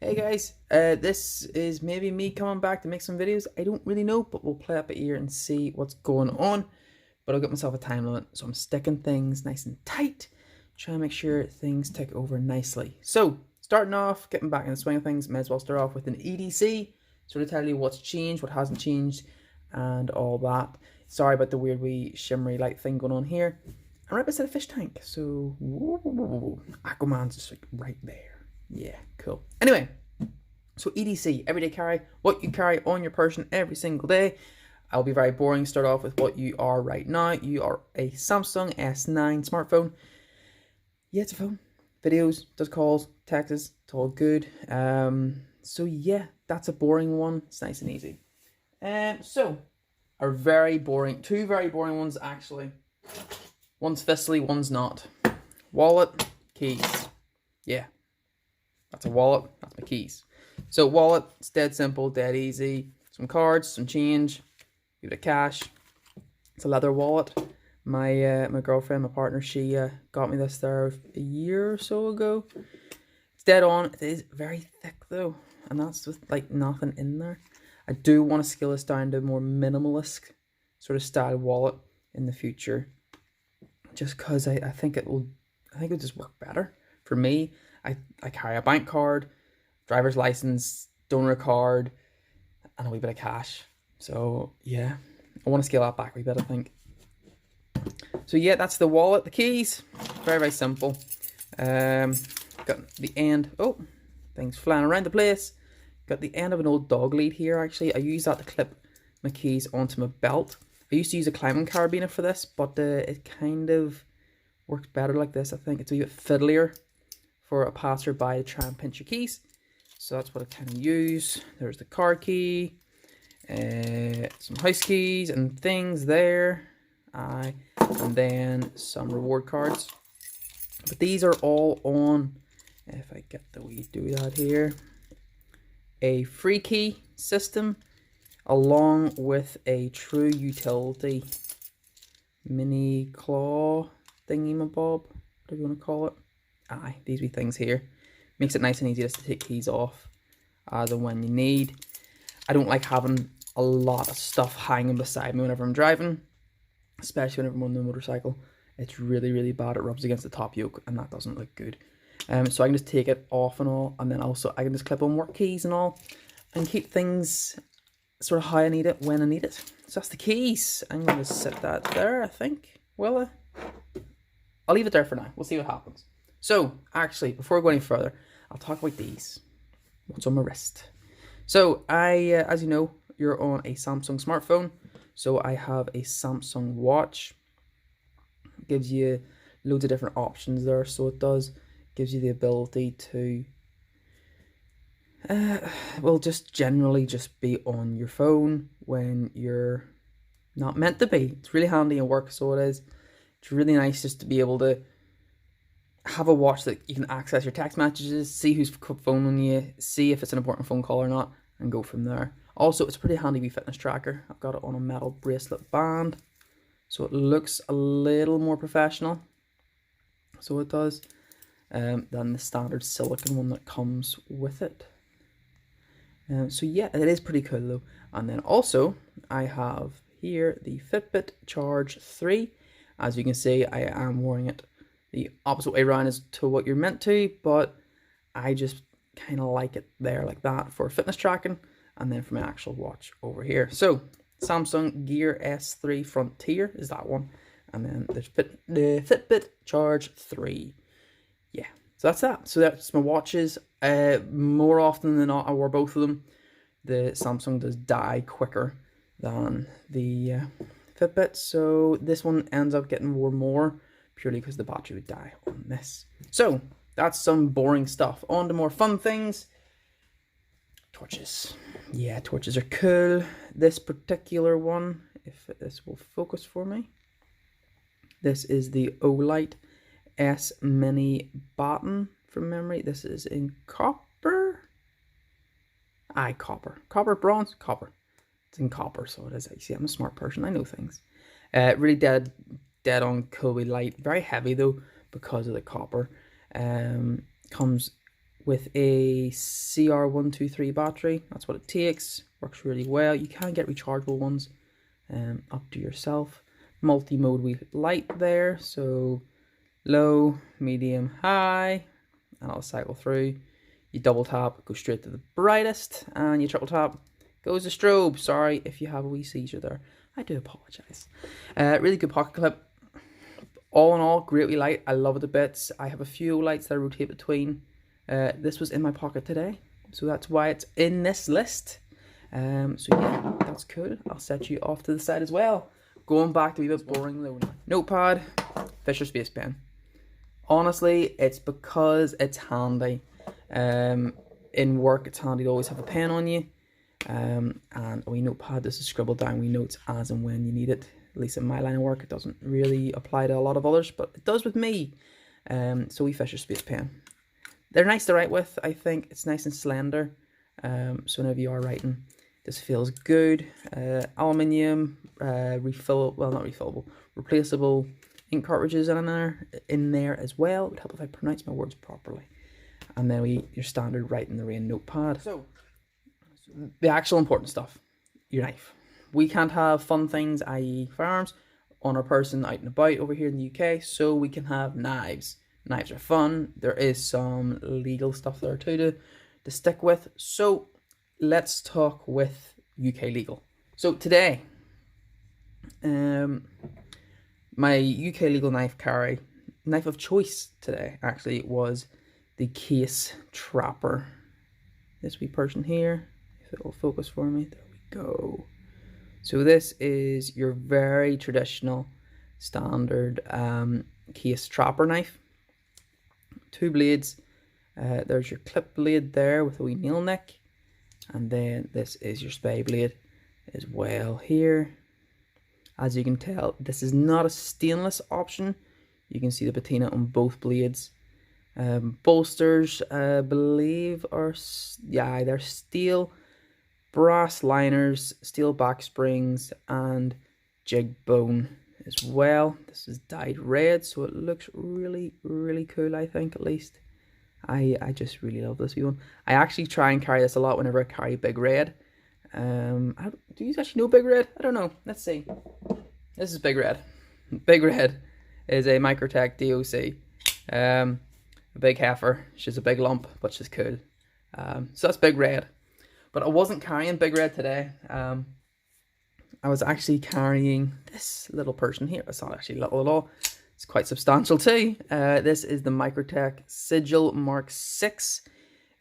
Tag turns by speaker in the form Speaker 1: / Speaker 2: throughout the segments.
Speaker 1: Hey guys, this is maybe me coming back to make some videos. I don't really know, but we'll play up a ear and see what's going on. But I'll get myself a time limit, so I'm sticking things nice and tight, trying to make sure things tick over nicely. So, starting off, getting back in the swing of things, may as well start off with an EDC, sort of tell you what's changed, what hasn't changed, and all that. Sorry about the weird wee shimmery light thing going on here. I'm right beside a fish tank, so Aquaman's just like right there. Yeah, cool. Anyway, so EDC, everyday carry, what you carry on your person every single day. I'll be very boring. Start off with what you are right now. You are a Samsung S9 smartphone. Yeah, it's a phone. Videos, does calls, texts, it's all good. So yeah, that's a boring one. It's nice and easy. So, are very boring, two very boring ones actually. One's fistly, one's not. Wallet, keys. Yeah. That's a wallet, that's my keys. So wallet, it's dead simple, dead easy. Some cards, some change, a bit of cash. It's a leather wallet. My girlfriend, my partner, she got me this there a year or so ago. It's dead on. It is very thick though, and that's with like nothing in there. I do want to scale this down to a more minimalist sort of style wallet in the future, just because I think it'll just work better for me. I carry a bank card, driver's license, donor card, and a wee bit of cash. So yeah, I want to scale that back a wee bit, I think. So yeah, that's the wallet. The keys, very, very simple. Got the end, oh, things flying around the place. Got the end of an old dog lead here, actually. I use that to clip my keys onto my belt. I used to use a climbing carabiner for this, but it kind of works better like this, I think. It's a bit fiddlier for a passerby to try and pinch your keys. So that's what I kind of use. There's the car key, some house keys and things there. And then some reward cards. But these are all on, if I get the wee doodad here, a free key system along with a true utility mini claw thingy-mabob, whatever you want to call it. Aye, these wee things here. Makes it nice and easy just to take keys off as and when you need. I don't like having a lot of stuff hanging beside me whenever I'm driving, especially whenever I'm on the motorcycle. It's really, really bad. It rubs against the top yoke and that doesn't look good. So I can just take it off and all, and then also I can just clip on work keys and all and keep things sort of how I need it when I need it. So that's the keys. I'm going to set that there, I think. Well, I'll leave it there for now. We'll see what happens. So, actually, before we go any further, I'll talk about these. What's on my wrist? So, as you know, you're on a Samsung smartphone. So, I have a Samsung watch. It gives you loads of different options there. So, it does. Gives you the ability to, well, just generally just be on your phone when you're not meant to be. It's really handy in work, so it is. It's really nice just to be able to have a watch that you can access your text messages, see who's phoning you, see if it's an important phone call or not, and go from there. Also, it's a pretty handy wee fitness tracker. I've got it on a metal bracelet band, so it looks a little more professional. So it does, than the standard silicone one that comes with it. So yeah, it is pretty cool though. And then also, I have here the Fitbit Charge 3. As you can see, I am wearing it the opposite way around as to what you're meant to, but I just kind of like it there like that for fitness tracking, and then for my actual watch over here. So Samsung Gear S3 Frontier is that one, and then there's the Fitbit Charge 3. Yeah, so that's that. So that's my watches. More often than not, I wore both of them. The Samsung does die quicker than the Fitbit, so this one ends up getting worn more purely because the battery would die on this. So that's some boring stuff. On to more fun things. Torches. Yeah, torches are cool. This particular one, if this will focus for me, this is the Alight S Mini Baton from memory. This is in copper. Aye, copper. Copper, bronze, copper. It's in copper, so it is. You see, I'm a smart person. I know things. Really dead on cool light. Very heavy though because of the copper. Comes with a CR123 battery. That's what it takes. Works really well. You can get rechargeable ones, up to yourself. Multi-mode we light there, so low, medium, high, and I'll cycle through. You double tap, go straight to the brightest, and you triple tap, goes to strobe. Sorry if you have a wee seizure there. I do apologise. Really good pocket clip. All in all, great wee light. I love it a bit. I have a few lights that I rotate between. This was in my pocket today, so that's why it's in this list. So yeah, that's cool. I'll set you off to the side as well. Going back to a bit boring though. Notepad, Fisher Space Pen. Honestly, it's because it's handy. In work, it's handy to always have a pen on you. And a wee notepad just to scribble down wee notes as and when you need it. At least in my line of work, it doesn't really apply to a lot of others, but it does with me. So wee Fisher Space Pen. They're nice to write with, I think. It's nice and slender. So whenever you are writing, this feels good. Aluminium, replaceable ink cartridges in there as well. It would help if I pronounce my words properly. And then your standard write in the rain notepad. So the actual important stuff, your knife. We can't have fun things, i.e. firearms, on our person out and about over here in the UK, so we can have knives. Knives are fun. There is some legal stuff there too to stick with. So let's talk with UK legal. So today, my UK legal knife of choice today actually was the Case Trapper. This wee person here, if it will focus for me, there we go. So this is your very traditional standard Case Trapper knife. 2 blades. There's your clip blade there with a wee nail neck, and then this is your spy blade as well here. As you can tell, this is not a stainless option. You can see the patina on both blades. Bolsters, I believe, they're steel. Brass liners, steel back springs, and jig bone as well. This is dyed red, so it looks really, really cool, I think, at least. I just really love this wee one. I actually try and carry this a lot whenever I carry Big Red. Do you actually know Big Red? I don't know. Let's see. This is Big Red. Big Red is a Microtech DOC. A big heifer. She's a big lump, but she's cool. So that's Big Red. But I wasn't carrying Big Red today. I was actually carrying this little person here. It's not actually little at all. It's quite substantial too. This is the Microtech Sigil Mark 6.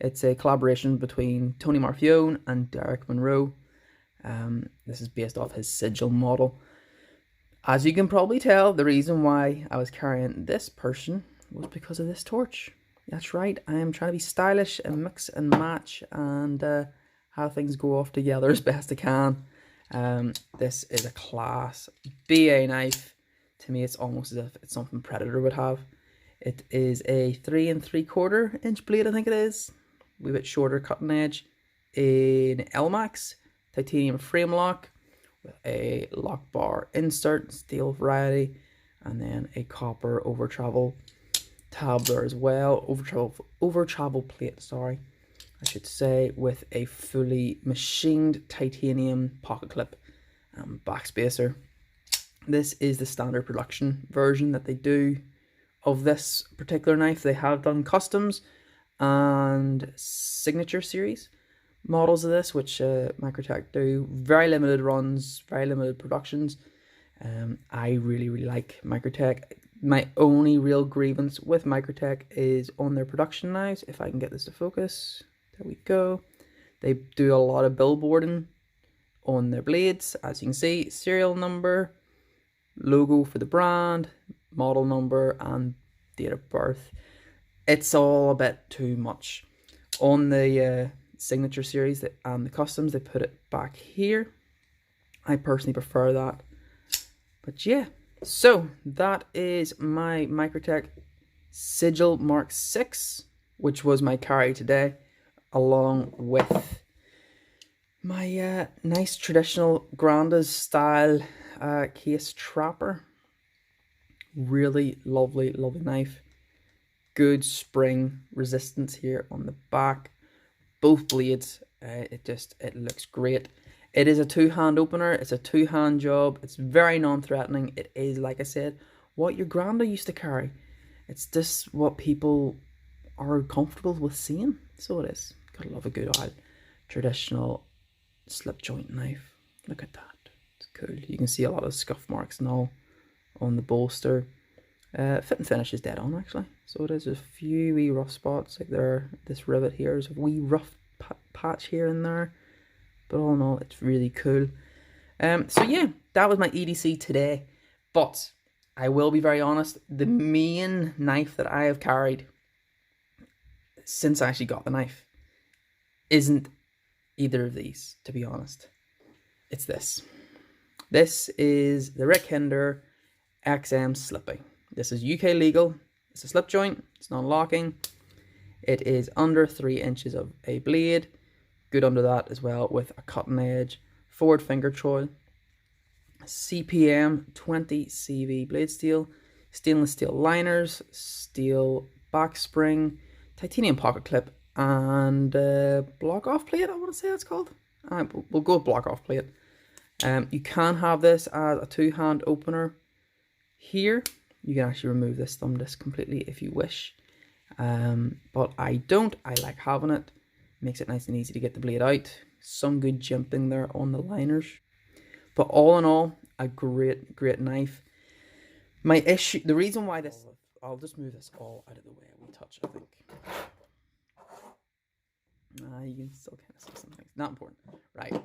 Speaker 1: It's a collaboration between Tony Marfione and Derek Monroe. This is based off his Sigil model. As you can probably tell, the reason why I was carrying this person was because of this torch. That's right, I am trying to be stylish and mix and match and how things go off together as best I can. This is a class BA knife. To me, it's almost as if it's something Predator would have. It is a 3 3/4 inch blade, I think it is. A wee bit shorter cutting edge in LMAX, titanium frame lock with a lock bar insert, steel variety, and then a copper over travel tab there as well. Over travel plate, sorry, I should say, with a fully machined titanium pocket clip and backspacer. This is the standard production version that they do of this particular knife. They have done customs and signature series models of this, which Microtech do. Very limited runs, very limited productions. I really, really like Microtech. My only real grievance with Microtech is on their production knives. If I can get this to focus. There we go. They do a lot of billboarding on their blades. As you can see, serial number, logo for the brand, model number, and date of birth. It's all a bit too much. On the signature series and the customs, they put it back here. I personally prefer that. But yeah, so that is my Microtech Sigil Mark 6, which was my carry today, along with my nice traditional Granda's style Case Trapper. Really lovely, lovely knife. good spring resistance here on the back. Both blades, it looks great. It is a two-hand opener. It's a two-hand job. It's very non-threatening. It is, like I said, what your granda used to carry. It's just what people are comfortable with seeing. So it is. Gotta love a good old traditional slip joint knife. Look at that. It's cool. You can see a lot of scuff marks and all on the bolster. Fit and finish is dead on, actually. So it is a few wee rough spots, like there. This rivet here is a wee rough patch here and there, but all in all, it's really cool. So yeah, that was my EDC today. But I will be very honest, the main knife that I have carried since I actually got the knife isn't either of these, to be honest. It's this. This is the Rick Hinder XM Slippy. This is UK legal. It's a slip joint. It's non-locking. It is under 3 inches of a blade. Good under that as well, with a cutting edge forward finger choil. CPM 20 CV blade steel. Stainless steel liners. Steel back spring. Titanium pocket clip. And block off plate, I want to say that's called. We'll go with block off plate. You can have this as a two-hand opener here. You can actually remove this thumb disc completely if you wish. But I don't. I like having it. Makes it nice and easy to get the blade out. Some good jimping there on the liners. But all in all, a great, great knife. My issue, the reason why this, I'll just move this all out of the way. We touch, I think. You can still kind of see some things. Not important. Right.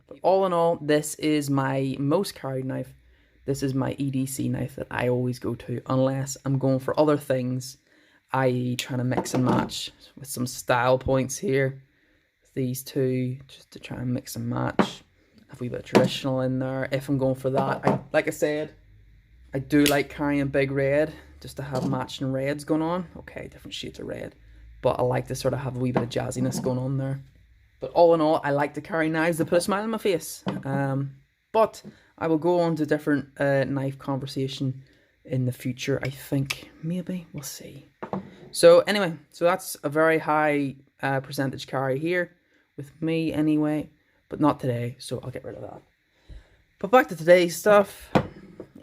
Speaker 1: But all in all, this is my most carried knife. This is my EDC knife that I always go to unless I'm going for other things, i.e. trying to mix and match with some style points here. These two, just to try and mix and match. Have a wee bit of traditional in there. If I'm going for that, like I said, I do like carrying big red just to have matching reds going on. Okay, different shades of red. But I like to sort of have a wee bit of jazziness going on there. But all in all, I like to carry knives that put a smile on my face. But I will go on to different knife conversation in the future, I think. Maybe. We'll see. So anyway, so that's a very high percentage carry here with me anyway. But not today, so I'll get rid of that. But back to today's stuff.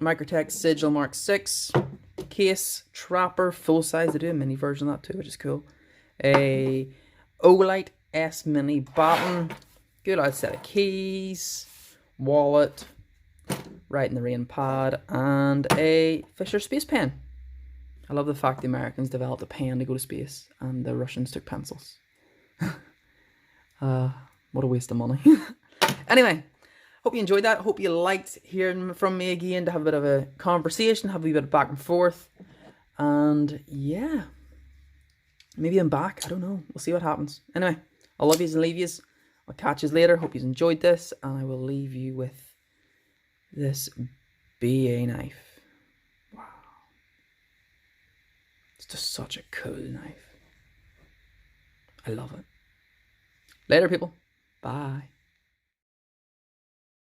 Speaker 1: Microtech Sigil Mark 6. Case, trapper, full size. They do a mini version of that too, which is cool. A Alight S Mini baton. Good old set of keys. Wallet. Right in the rain pad. And a Fisher space pen. I love the fact the Americans developed a pen to go to space and the Russians took pencils. What a waste of money. Anyway, hope you enjoyed that. Hope you liked hearing from me again, to have a bit of a conversation, have a wee bit of back and forth. And yeah, maybe I'm back. I don't know. We'll see what happens. Anyway, I love yous and leave yous. I'll catch yous later. Hope you enjoyed this. And I will leave you with this BA knife. Wow. It's just such a cool knife. I love it. Later, people. Bye.